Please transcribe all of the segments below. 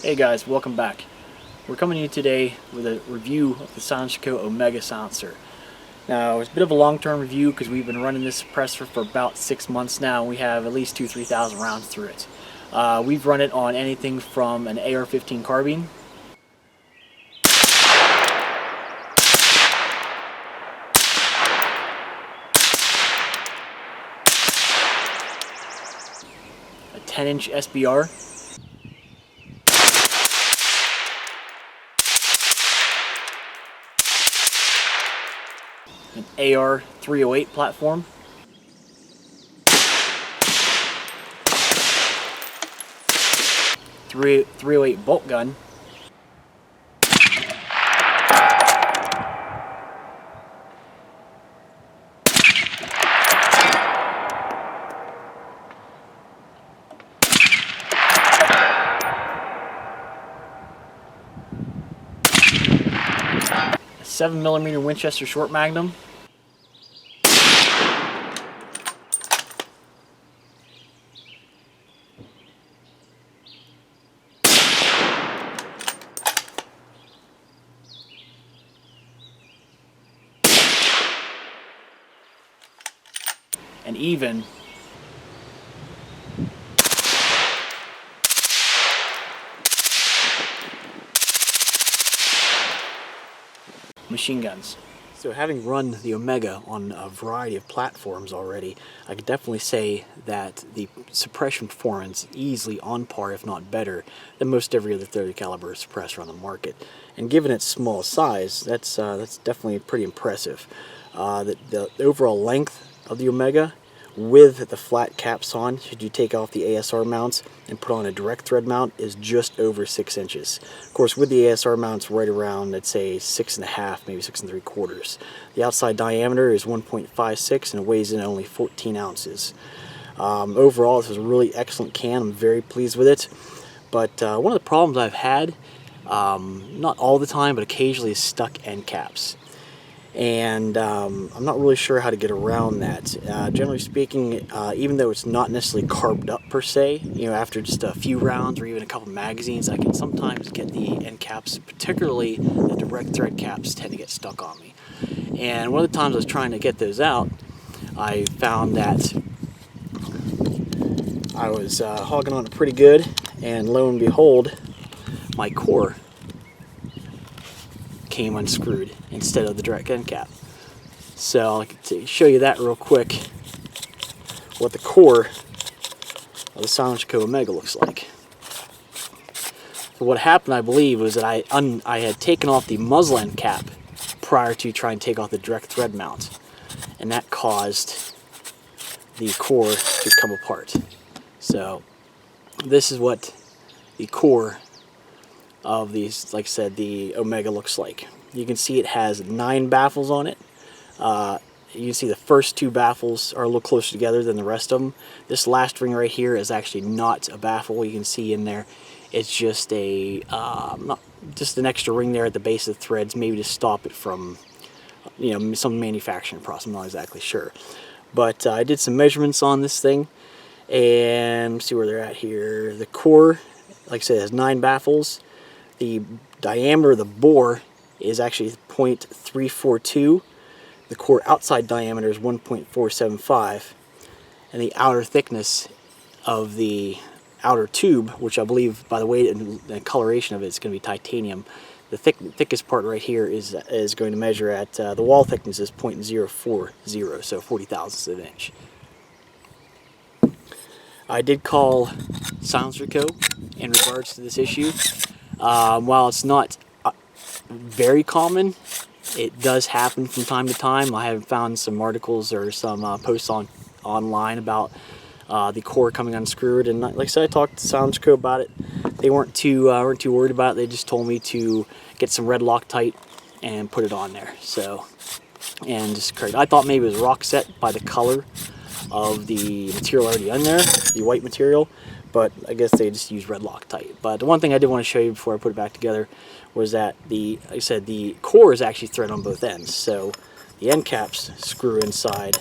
Hey guys, welcome back. We're coming to you today with a review of the SilencerCo Omega silencer. Now, it's a bit of a long-term review because we've been running this suppressor for about 6 months now. We have at least 2,000-3,000 rounds through it. We've run it on anything from an AR-15 carbine, a 10-inch SBR, an AR-308 platform, .308 bolt gun, a 7mm Winchester short magnum, and even machine guns. So having run the Omega on a variety of platforms already, I could definitely say that the suppression performance is easily on par, if not better, than most every other 30 caliber suppressor on the market. And given its small size, that's definitely pretty impressive. The overall length of the Omega, with the flat caps on, should you take off the ASR mounts and put on a direct thread mount, is just over 6 inches. Of course, with the ASR mounts right around, let's say 6.5, maybe 6 3/4. The outside diameter is 1.56 and it weighs in only 14 ounces. Overall, this is a really excellent can. I'm very pleased with it. But one of the problems I've had, not all the time, but occasionally, is stuck end caps. And I'm not really sure how to get around that. Generally speaking, even though it's not necessarily carbed up per se, after just a few rounds or even a couple magazines, I can sometimes get the end caps, particularly the direct thread caps, tend to get stuck on me. And one of the times I was trying to get those out, I found that I was hogging on it pretty good, and lo and behold, my core came unscrewed instead of the direct end cap. So I can show you that real quick, what the core of the SilencerCo Omega looks like. So what happened, I believe, was that I had taken off the muzzle end cap prior to trying to take off the direct thread mount, and that caused the core to come apart. So this is what the core of these, like I said, the Omega looks like. You can see it has 9 baffles on it. You can see the first 2 baffles are a little closer together than the rest of them. This last ring right here is actually not a baffle. You can see in there, it's just just an extra ring there at the base of the threads, maybe to stop it from, some manufacturing process. I'm not exactly sure. But I did some measurements on this thing, and let's see where they're at here. The core, like I said, has 9 baffles. The diameter of the bore is actually 0.342. The core outside diameter is 1.475. And the outer thickness of the outer tube, which I believe, by the weight and the coloration of it, is going to be titanium. The thickest part right here is going to measure at, the wall thickness is 0.040, so 40 thousandths of an inch. I did call SilencerCo in regards to this issue. While it's not very common, it does happen from time to time. I have found some articles or some posts online about the core coming unscrewed, and like I said, I talked to SilencerCo about it. They weren't too worried about it. They just told me to get some red Loctite and put it on there. So, and just correct. I thought maybe it was rock set by the color of the material already in there, the white material. But I guess they just use red Loctite. But the one thing I did want to show you before I put it back together was that like I said, the core is actually threaded on both ends. So the end caps screw inside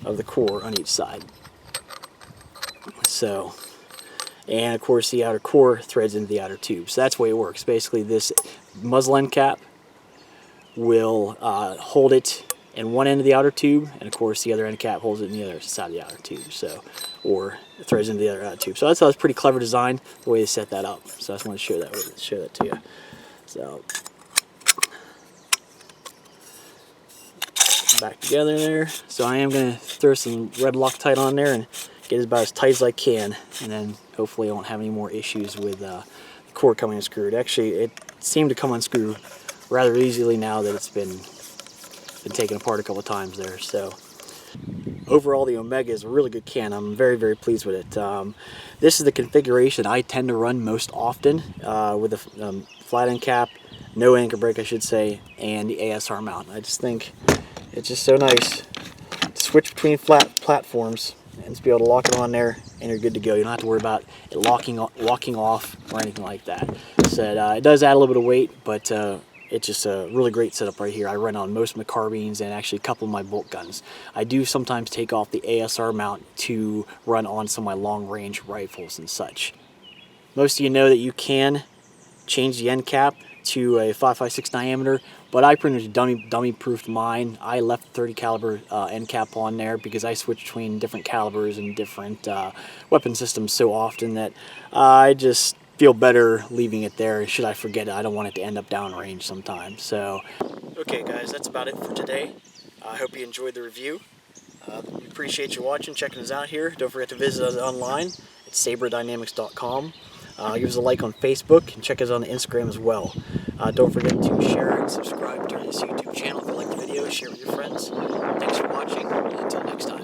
of the core on each side. So and of course the outer core threads into the outer tube. So that's the way it works. Basically, this muzzle end cap will hold it in one end of the outer tube, and of course the other end cap holds it in the other side of the outer tube, so, or threads into the other outer tube. So that's pretty clever design, the way they set that up. So I just want to show that to you. So back together there. So I am going to throw some red Loctite on there and get it about as tight as I can, and then hopefully I won't have any more issues with the core coming unscrewed. Actually, it seemed to come unscrewed rather easily now that it's been taken apart a couple of times there. So overall, the Omega is a really good can. I'm very, very pleased with it. This is the configuration I tend to run most often, with the flat end cap, no anchor brake I should say, and the ASR mount. I just think it's just so nice to switch between flat platforms and just be able to lock it on there, and you're good to go. You don't have to worry about it walking off or anything like that. So it does add a little bit of weight, but it's just a really great setup right here. I run on most of my carbines and actually a couple of my bolt guns. I do sometimes take off the ASR mount to run on some of my long range rifles and such. Most of you know that you can change the end cap to a 5.56 diameter, but I pretty much dummy proofed mine. I left the 30 caliber end cap on there because I switch between different calibers and different weapon systems so often that I just feel better leaving it there. Should I forget it, I don't want it to end up downrange sometimes. So, okay guys, that's about it for today. I hope you enjoyed the review. We appreciate you watching, checking us out here. Don't forget to visit us online at saberdynamics.com. Give us a like on Facebook and check us on Instagram as well. Don't forget to share and subscribe to this YouTube channel if you like the video. Share with your friends. Thanks for watching, and until next time.